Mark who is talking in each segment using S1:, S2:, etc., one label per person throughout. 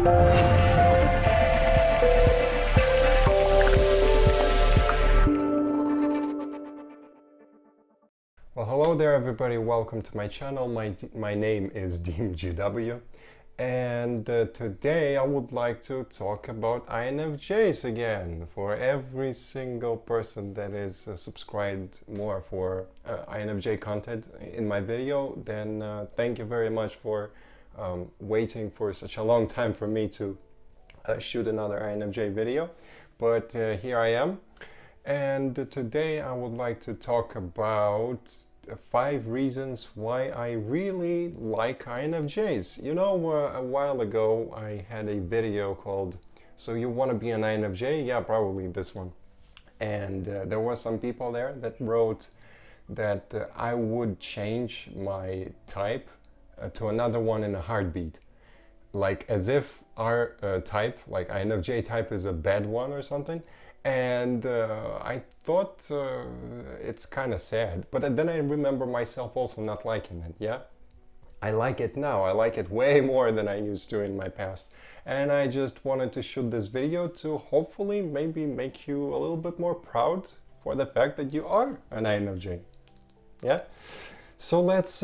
S1: Well, hello there everybody, welcome to my channel. My name is DeemGW, and today I would like to talk about INFJs again. For every single person that is subscribed more for INFJ content in my video, then thank you very much for waiting for such a long time for me to shoot another INFJ video. But here I am. And today I would like to talk about 5 reasons why I really like INFJs. You know, a while ago I had a video called "So You Want to Be an INFJ?" Yeah, probably this one. And there were some people there that wrote that I would change my type to another one in a heartbeat. Like as if our type, like INFJ type, is a bad one or something. And I thought it's kind of sad, but then I remember myself also not liking it. Yeah, I like it now. I like it way more than I used to in my past. And I just wanted to shoot this video to hopefully maybe make you a little bit more proud for the fact that you are an INFJ. Yeah. So let's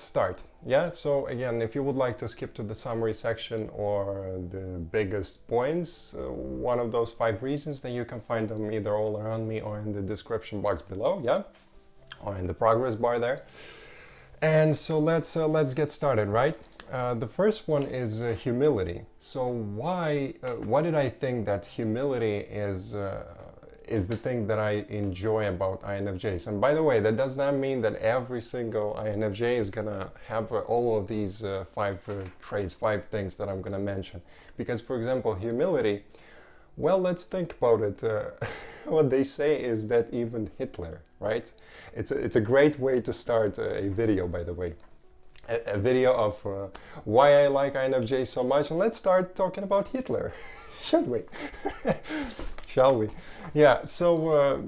S1: start. Yeah, so again, if you would like to skip to the summary section or the biggest points, one of those 5 reasons, then you can find them either all around me or in the description box below, yeah, or in the progress bar there. And so let's get started, right? The first one is humility. So why did I think that humility is the thing that I enjoy about INFJs? And by the way, that does not mean that every single INFJ is gonna have all of these 5 traits, 5 things that I'm gonna mention. Because, for example, humility, well, let's think about it. What they say is that even Hitler, right? It's a great way to start a video, by the way. A video of why I like INFJ so much. And let's start talking about Hitler. Should we? Shall we? Yeah, so,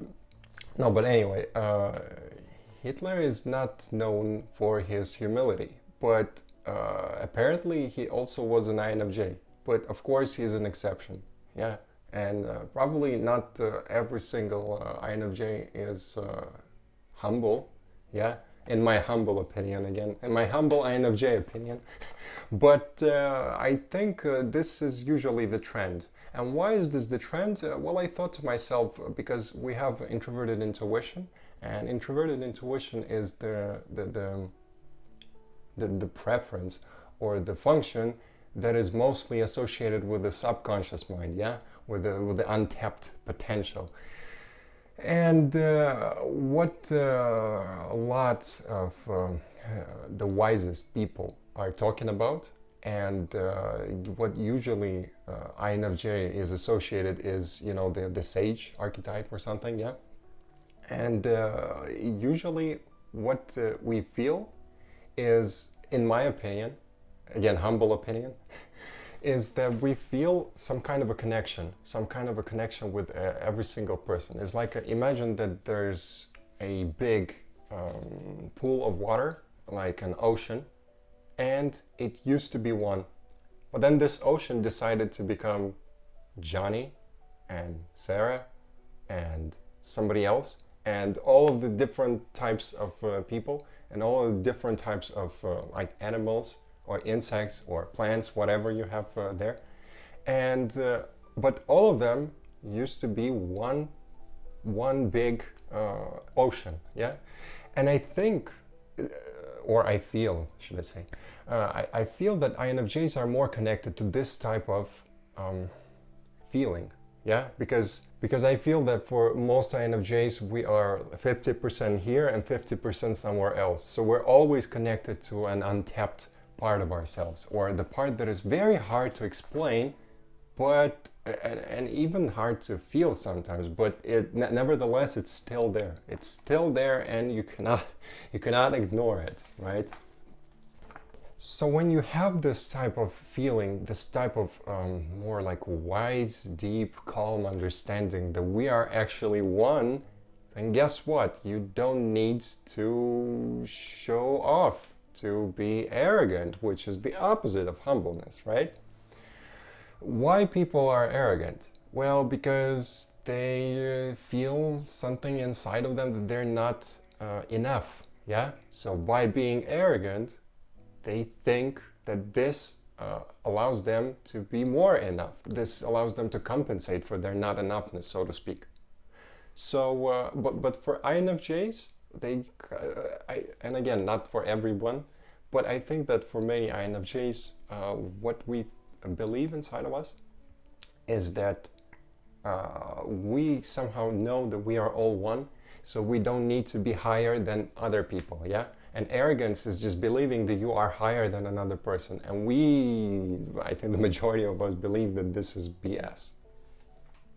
S1: no, but anyway, Hitler is not known for his humility, but apparently he also was an INFJ. But of course, he's an exception, yeah. And probably not every single INFJ is humble, yeah. In my humble opinion, again, in my humble INFJ opinion. But I think this is usually the trend. And why is this the trend? Well, I thought to myself, because we have introverted intuition, and introverted intuition is the preference or the function that is mostly associated with the subconscious mind, yeah, with the untapped potential. And what a lot of the wisest people are talking about, and what usually INFJ is associated is, you know, the sage archetype or something, yeah. And usually what we feel is, in my opinion, again, humble opinion, is that we feel some kind of a connection with every single person. It's like, imagine that there's a big pool of water, like an ocean, and it used to be one. But then this ocean decided to become Johnny and Sarah and somebody else, and all of the different types of people, and all of the different types of like animals, or insects, or plants, whatever you have there. And but all of them used to be one big ocean, yeah. And I think, or I feel, should I say, I feel that INFJs are more connected to this type of feeling, yeah, because I feel that for most INFJs we are 50% here and 50% somewhere else. So we're always connected to an untapped part of ourselves, or the part that is very hard to explain, but and even hard to feel sometimes, but nevertheless it's still there. It's still there, and you cannot ignore it, right? So when you have this type of feeling, this type of more like wise, deep, calm understanding that we are actually one, then guess what? You don't need to show off, to be arrogant, which is the opposite of humbleness, right? Why people are arrogant? Well, because they feel something inside of them that they're not enough. Yeah? So by being arrogant, they think that this allows them to be more enough. This allows them to compensate for their not enoughness, so to speak. So, but for INFJs, and again, not for everyone, but I think that for many INFJs, what we believe inside of us is that we somehow know that we are all one, so we don't need to be higher than other people, yeah? And arrogance is just believing that you are higher than another person. And I think the majority of us believe that this is BS.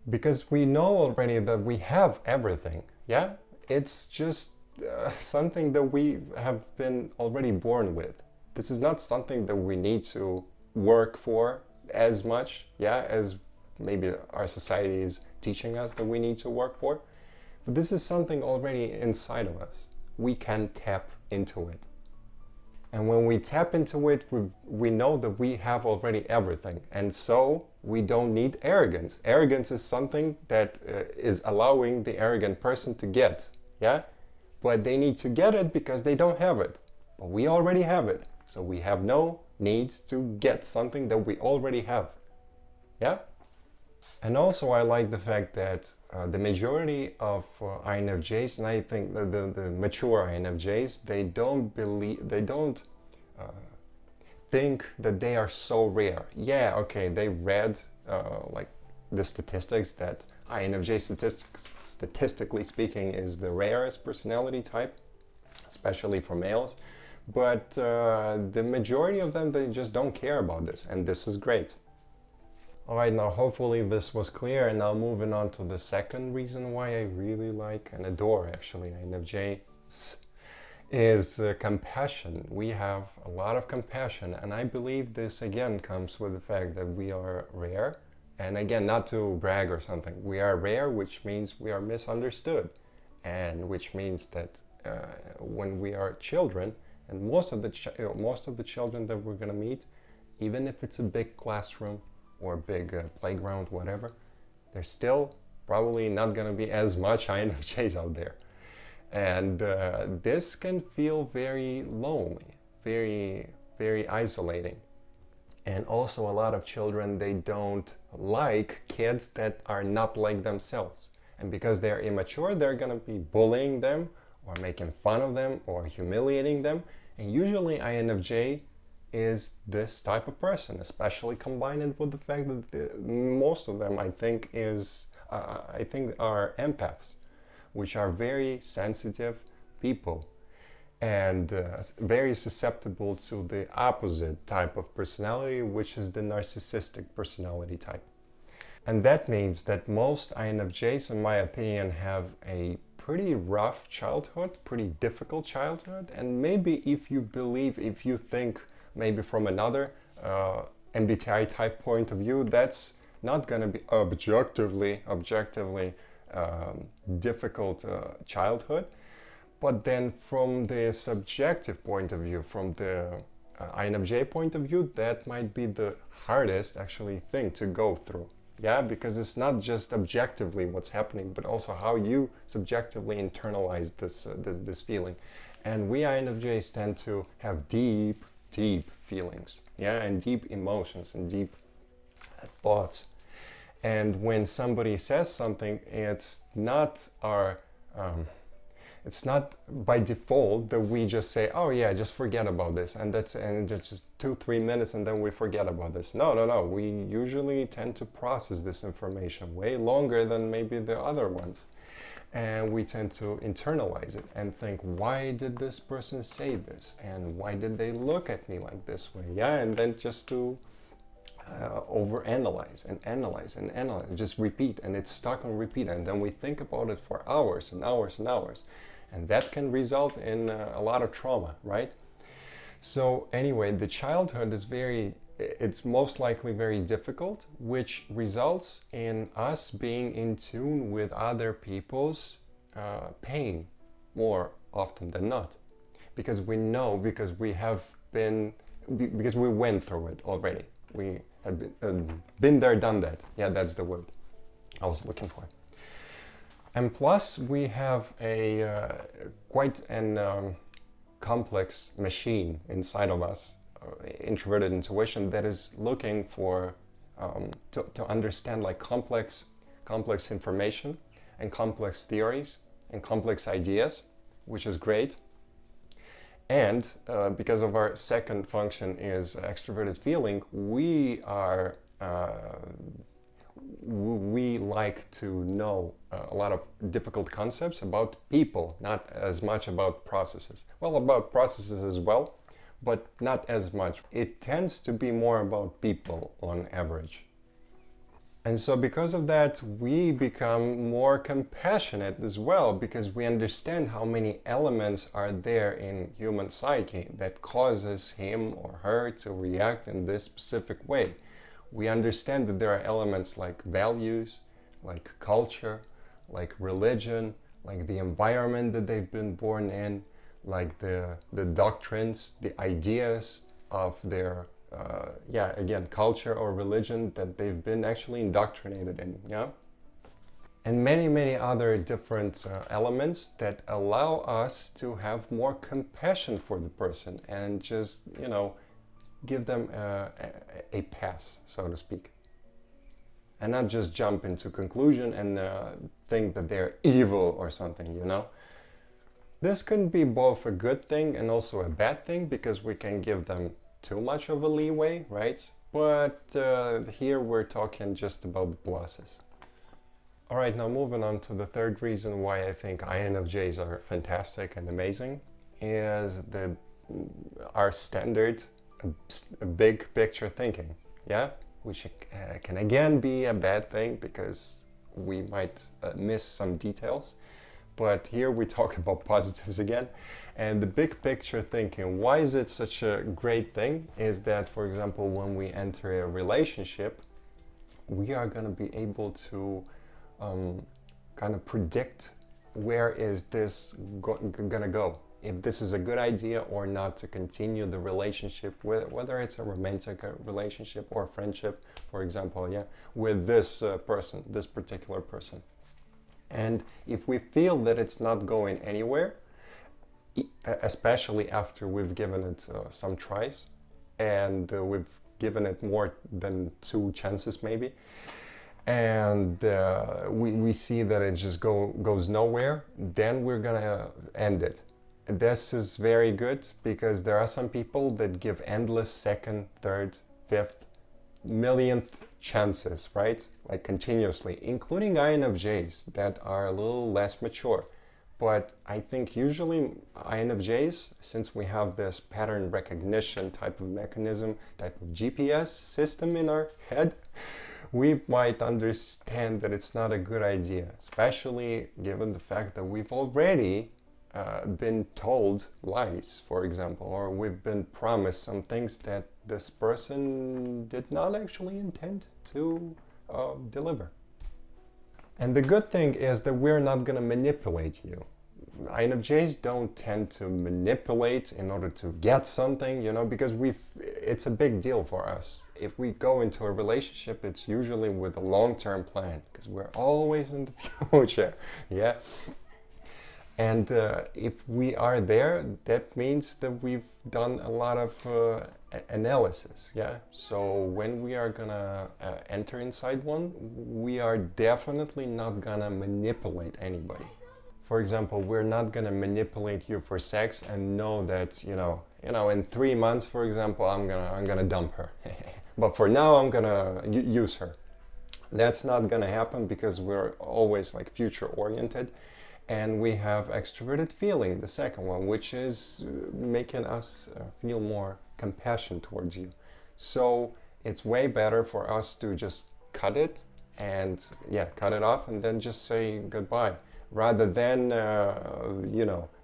S1: Because we know already that we have everything, yeah? It's just something that we have been already born with. This is not something that we need to work for as much, yeah, as maybe our society is teaching us that we need to work for. But this is something already inside of us. We can tap into it. And when we tap into it, we know that we have already everything. And so we don't need arrogance. Arrogance is something that is allowing the arrogant person to get, yeah? But they need to get it because they don't have it. But we already have it. So we have no need to get something that we already have, yeah? And also I like the fact that the majority of INFJs, and I think the mature INFJs, they don't think that they are so rare. Yeah, okay, they read like the statistics that INFJ statistically speaking is the rarest personality type, especially for males. But the majority of them, they just don't care about this, and this is great. Alright, now hopefully this was clear, and now moving on to the second reason why I really like and adore actually INFJs is compassion. We have a lot of compassion, and I believe this again comes with the fact that we are rare. And again, not to brag or something, we are rare, which means we are misunderstood, and which means that when we are children, and most of the children that we're gonna meet, even if it's a big classroom or big playground, whatever, there's still probably not gonna be as much INFJs out there. And this can feel very lonely, very, very isolating. And also a lot of children, they don't like kids that are not like themselves. And because they're immature, they're gonna be bullying them or making fun of them or humiliating them. And usually INFJ is this type of person, especially combined with the fact that most of them, I think, are empaths, which are very sensitive people and very susceptible to the opposite type of personality, which is the narcissistic personality type. And that means that most INFJs, in my opinion, have a pretty rough childhood, pretty difficult childhood, and maybe if you think maybe from another MBTI type point of view, that's not going to be objectively difficult childhood. But then from the subjective point of view, from the INFJ point of view, that might be the hardest actually thing to go through. Yeah, because it's not just objectively what's happening, but also how you subjectively internalize this feeling. And we INFJs tend to have deep feelings, yeah, and deep emotions and deep thoughts. And when somebody says something, it's not by default that we just say, oh yeah, just forget about this, and just 2-3 minutes and then we forget about this. No, we usually tend to process this information way longer than maybe the other ones. And we tend to internalize it and think, why did this person say this? And why did they look at me like this way? Yeah, and then just to overanalyze and analyze, just repeat, and it's stuck on repeat. And then we think about it for hours and hours and hours. And that can result in a lot of trauma, right? So anyway, the childhood is it's most likely very difficult, which results in us being in tune with other people's pain more often than not. Because we know, because we went through it already. We have been there, done that. Yeah, that's the word I was looking for. And plus, we have a quite an complex machine inside of us, introverted intuition, that is looking for to understand like complex information and complex theories and complex ideas, which is great. And because of our second function is extroverted feeling, we like to know a lot of difficult concepts about people, not as much about processes. Well, about processes as well, but not as much. It tends to be more about people on average. And so because of that, we become more compassionate as well, because we understand how many elements are there in human psyche that causes him or her to react in this specific way. We understand that there are elements like values, like culture, like religion, like the environment that they've been born in, like the doctrines, the ideas of their again, culture or religion that they've been actually indoctrinated in, yeah? And many other different elements that allow us to have more compassion for the person and just, you know, give them a pass, so to speak. And not just jump into conclusion and think that they're evil or something, you know? This can be both a good thing and also a bad thing, because we can give them too much of a leeway, right? But here we're talking just about the pluses. All right, now moving on to the third reason why I think INFJs are fantastic and amazing is our standard big picture thinking, yeah? Which can again be a bad thing because we might miss some details. But here we talk about positives again. And the big picture thinking, why is it such a great thing? Is that, for example, when we enter a relationship, we are going to be able to kind of predict where is this going to go. If this is a good idea or not to continue the relationship, whether it's a romantic relationship or friendship, for example, yeah, with this person, this particular person. And if we feel that it's not going anywhere, especially after we've given it some tries and we've given it more than 2 chances maybe, and we see that it just goes nowhere, then we're gonna end it. This is very good because there are some people that give endless second, third, fifth, millionth chances, right? Like continuously, including INFJs that are a little less mature. But I think usually INFJs, since we have this pattern recognition type of mechanism, type of GPS system in our head, we might understand that it's not a good idea, especially given the fact that we've already been told lies, for example, or we've been promised some things that this person did not actually intend to deliver. And the good thing is that we're not going to manipulate you. INFJs don't tend to manipulate in order to get something, you know, because it's a big deal for us. If we go into a relationship, it's usually with a long-term plan, because we're always in the future, yeah? And if we are there, that means that we've done a lot of analysis, yeah? So when we are gonna enter inside one, we are definitely not gonna manipulate anybody. For example, we're not gonna manipulate you for sex and know that, you know, in 3 months, for example, I'm gonna dump her. But for now, I'm gonna use her. That's not gonna happen because we're always like future oriented. And we have extroverted feeling, the second one, which is making us feel more compassion towards you. So it's way better for us to just cut it and cut it off and then just say goodbye, rather than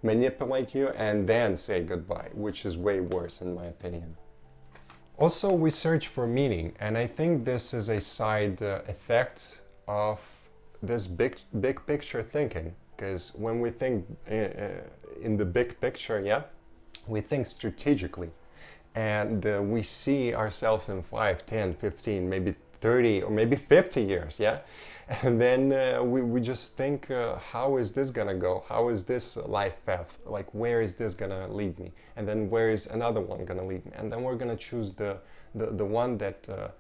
S1: manipulate you and then say goodbye, which is way worse in my opinion. Also, we search for meaning, and I think this is a side effect of this big picture thinking. Because when we think in the big picture, we think strategically. and we see ourselves in 5, 10, 15, maybe 30 or maybe 50 years, yeah? And then we just think, how is this gonna go? How is this life path? Like, where is this gonna lead me? And then where is another one gonna lead me? And then we're gonna choose the one that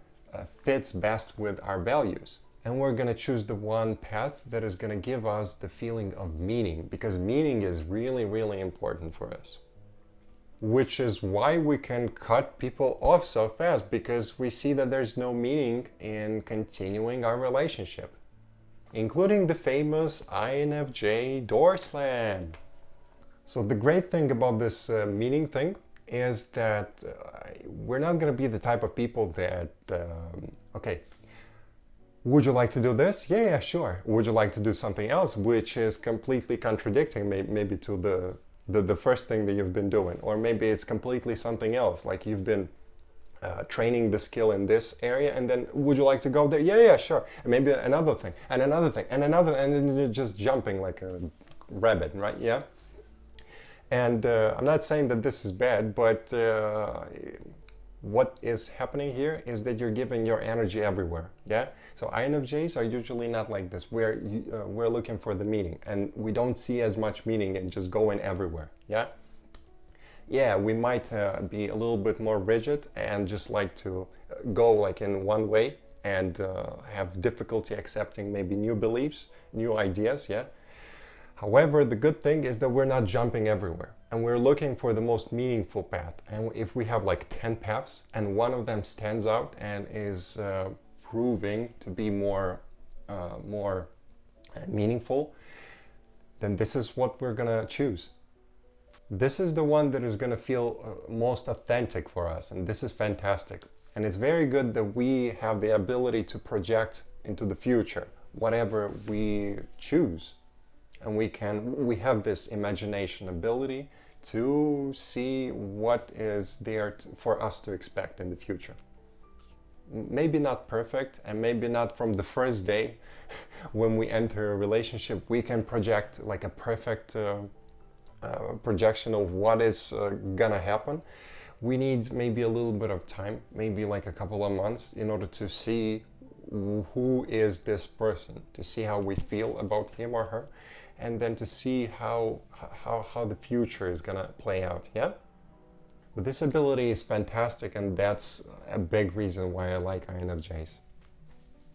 S1: fits best with our values. And we're gonna choose the one path that is gonna give us the feeling of meaning, because meaning is really, really important for us. Which is why we can cut people off so fast, because we see that there's no meaning in continuing our relationship. Including the famous INFJ door slam. So the great thing about this meaning thing is that we're not going to be the type of people that, okay, would you like to do this? Yeah, sure. Would you like to do something else, which is completely contradicting maybe to the first thing that you've been doing, or maybe it's completely something else, like you've been training the skill in this area, and then would you like to go there? Yeah, sure. And maybe another thing, and another thing, and another, and then you're just jumping like a rabbit, right? Yeah. And I'm not saying that this is bad, but what is happening here is that you're giving your energy everywhere. Yeah. So INFJs are usually not like this. We're looking for the meaning, and we don't see as much meaning in just going everywhere. Yeah. Yeah, we might be a little bit more rigid and just like to go like in one way, and have difficulty accepting maybe new beliefs, new ideas. Yeah. However, the good thing is that we're not jumping everywhere, and we're looking for the most meaningful path. And if we have like 10 paths and one of them stands out and is proving to be more meaningful, then this is what we're gonna choose. This is the one that is gonna feel most authentic for us, and this is fantastic. And it's very good that we have the ability to project into the future whatever we choose. And we have this imagination ability to see what is there for us to expect in the future. Maybe not perfect, and maybe not from the first day when we enter a relationship we can project like a perfect projection of what is gonna happen. We need maybe a little bit of time, maybe like a couple of months, in order to see who is this person, to see how we feel about him or her, and then to see how the future is gonna play out. Yeah. But this ability is fantastic, and that's a big reason why I like INFJs.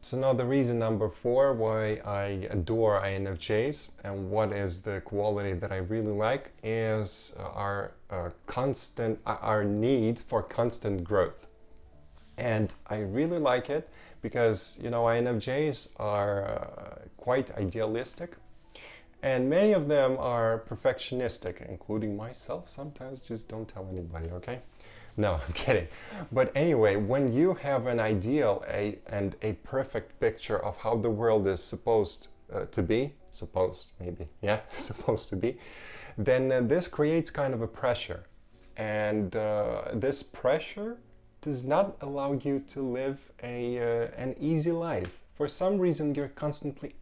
S1: So now the reason number 4 why I adore INFJs, and what is the quality that I really like, is our need for constant growth. And I really like it because, you know, INFJs are quite idealistic, and many of them are perfectionistic, including myself sometimes. Just don't tell anybody, okay? No, I'm kidding. But anyway, when you have an ideal and a perfect picture of how the world is supposed to be, supposed to be, then this creates kind of a pressure. And this pressure does not allow you to live an easy life. For some reason, you're constantly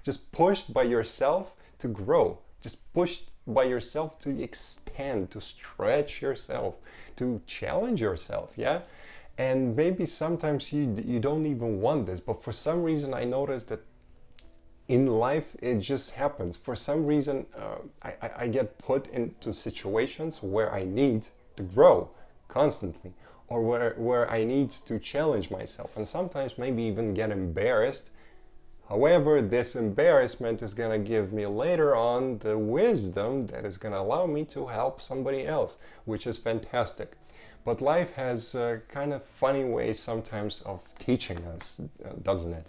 S1: just pushed by yourself to grow, just pushed by yourself to extend, to stretch yourself, to challenge yourself, yeah? And maybe sometimes you don't even want this, but for some reason I noticed that in life it just happens. For some reason I get put into situations where I need to grow constantly, or where I need to challenge myself, and sometimes maybe even get embarrassed. However, this embarrassment is going to give me later on the wisdom that is going to allow me to help somebody else, which is fantastic. But life has kind of funny ways sometimes of teaching us, doesn't it?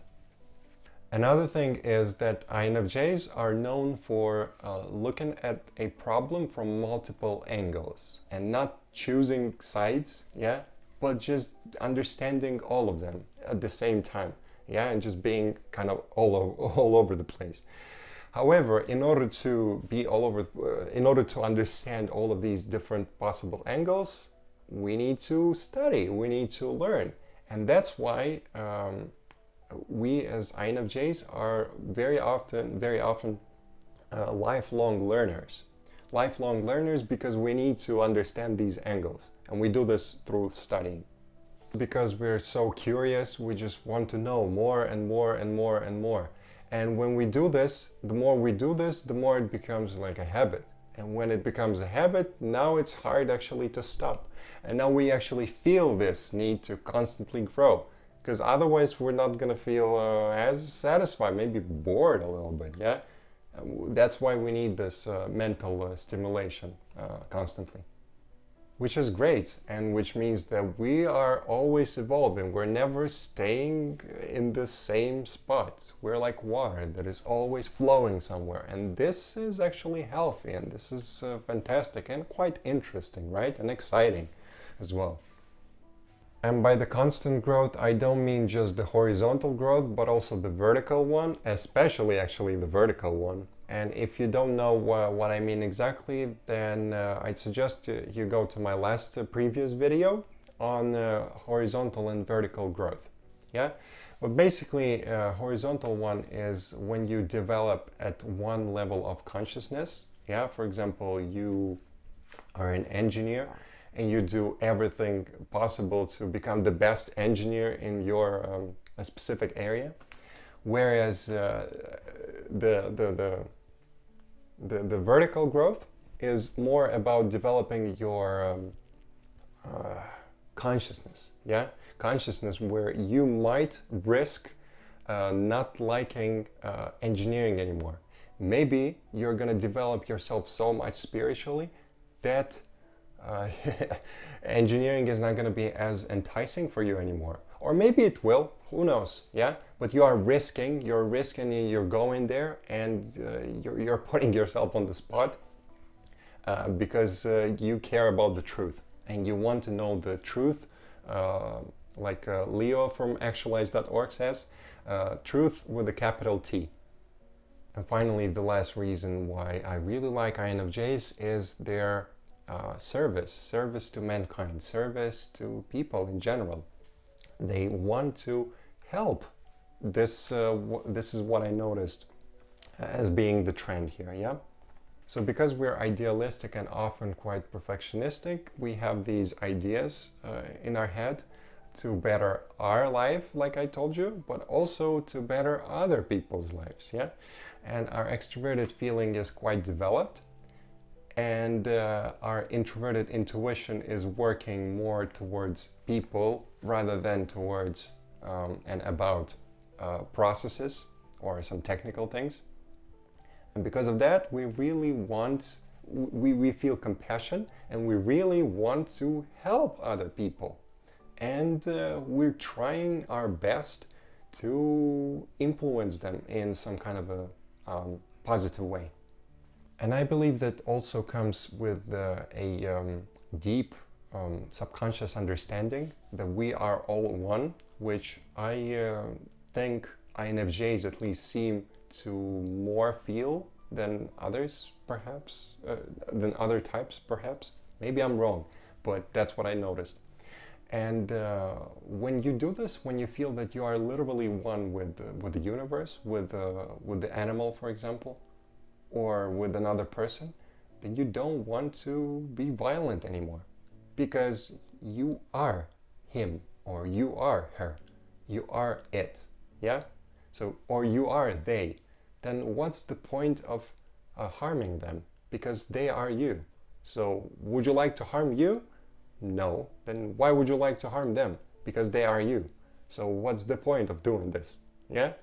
S1: Another thing is that INFJs are known for looking at a problem from multiple angles and not choosing sides, yeah, but just understanding all of them at the same time, yeah, and just being kind of all over the place. However, in order to be all over, in order to understand all of these different possible angles, we need to study, we need to learn, and that's why we as INFJs are very often lifelong learners. Lifelong learners, because we need to understand these angles. And we do this through studying. Because we're so curious, we just want to know more and more and more and more. And when we do this, the more we do this, the more it becomes like a habit. And when it becomes a habit, now it's hard actually to stop. And now we actually feel this need to constantly grow. Because otherwise we're not going to feel as satisfied, maybe bored a little bit, yeah? That's why we need this mental stimulation constantly. Which is great, and which means that we are always evolving. We're never staying in the same spot. We're like water that is always flowing somewhere. And this is actually healthy, and this is fantastic and quite interesting, right? And exciting as well. And by the constant growth, I don't mean just the horizontal growth, but also the vertical one, especially actually the vertical one. And if you don't know what I mean exactly, then I'd suggest you go to my last previous video on horizontal and vertical growth. Yeah, but basically horizontal one is when you develop at one level of consciousness. Yeah, for example, you are an engineer and you do everything possible to become the best engineer in your a specific area, whereas the vertical growth is more about developing your consciousness, yeah? Consciousness where you might risk not liking engineering anymore. Maybe you're gonna develop yourself so much spiritually that engineering is not gonna be as enticing for you anymore. Or maybe it will, who knows, yeah? But you're risking and you're going there, and you're putting yourself on the spot because you care about the truth and you want to know the truth, like Leo from actualize.org says, truth with a capital T. And finally, the last reason why I really like INFJs is their service to mankind, service to people in general. They want to help. This is what I noticed as being the trend here, yeah? So because we're idealistic and often quite perfectionistic, we have these ideas in our head to better our life, like I told you, but also to better other people's lives, yeah? And our extroverted feeling is quite developed, and our introverted intuition is working more towards people rather than towards and about processes or some technical things. And because of that, we really want, we feel compassion and we really want to help other people. And we're trying our best to influence them in some kind of a positive way. And I believe that also comes with a deep subconscious understanding that we are all one, which I think INFJs at least seem to more feel than others, perhaps, than other types, perhaps. Maybe I'm wrong, but that's what I noticed. And when you do this, when you feel that you are literally one with the universe, with the animal, for example, or with another person, then you don't want to be violent anymore, because you are him or you are her, you are it, yeah? So, or you are they. Then what's the point of harming them? Because they are you. So would you like to harm you? No. Then why would you like to harm them? Because they are you. So what's the point of doing this? Yeah?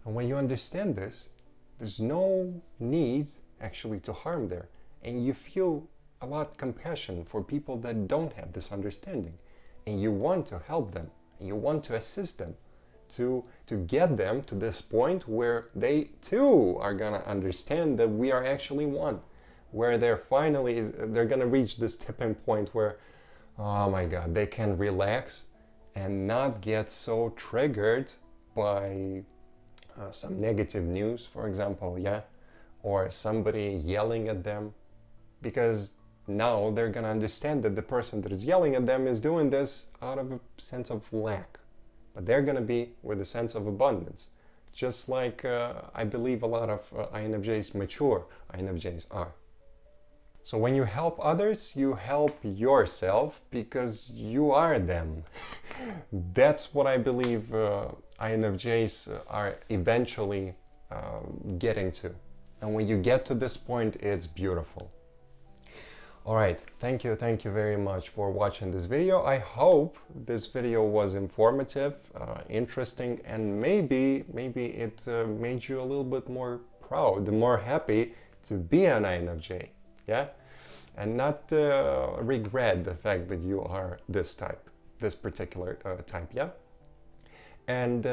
S1: And when you understand this, there's no need actually to harm there. And you feel a lot of compassion for people that don't have this understanding. And you want to help them. And you want to assist them to get them to this point where they too are gonna understand that we are actually one. Where they're gonna reach this tipping point where, oh my God, they can relax and not get so triggered by some negative news, for example, yeah, or somebody yelling at them, because now they're gonna understand that the person that is yelling at them is doing this out of a sense of lack, but they're gonna be with a sense of abundance, just like I believe a lot of INFJs, mature INFJs are. So when you help others, you help yourself because you are them. That's what I believe INFJs are eventually getting to. And when you get to this point, it's beautiful. All right, thank you very much for watching this video. I hope this video was informative, interesting, and maybe it made you a little bit more proud, more happy to be an INFJ, yeah, and not regret the fact that you are this type, this particular type, yeah. And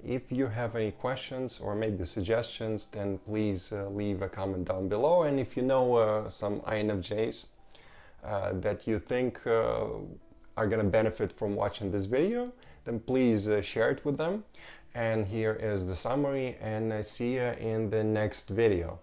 S1: if you have any questions or maybe suggestions, then please leave a comment down below. And if you know some INFJs that you think are going to benefit from watching this video, then please share it with them. And here is the summary, and see you in the next video.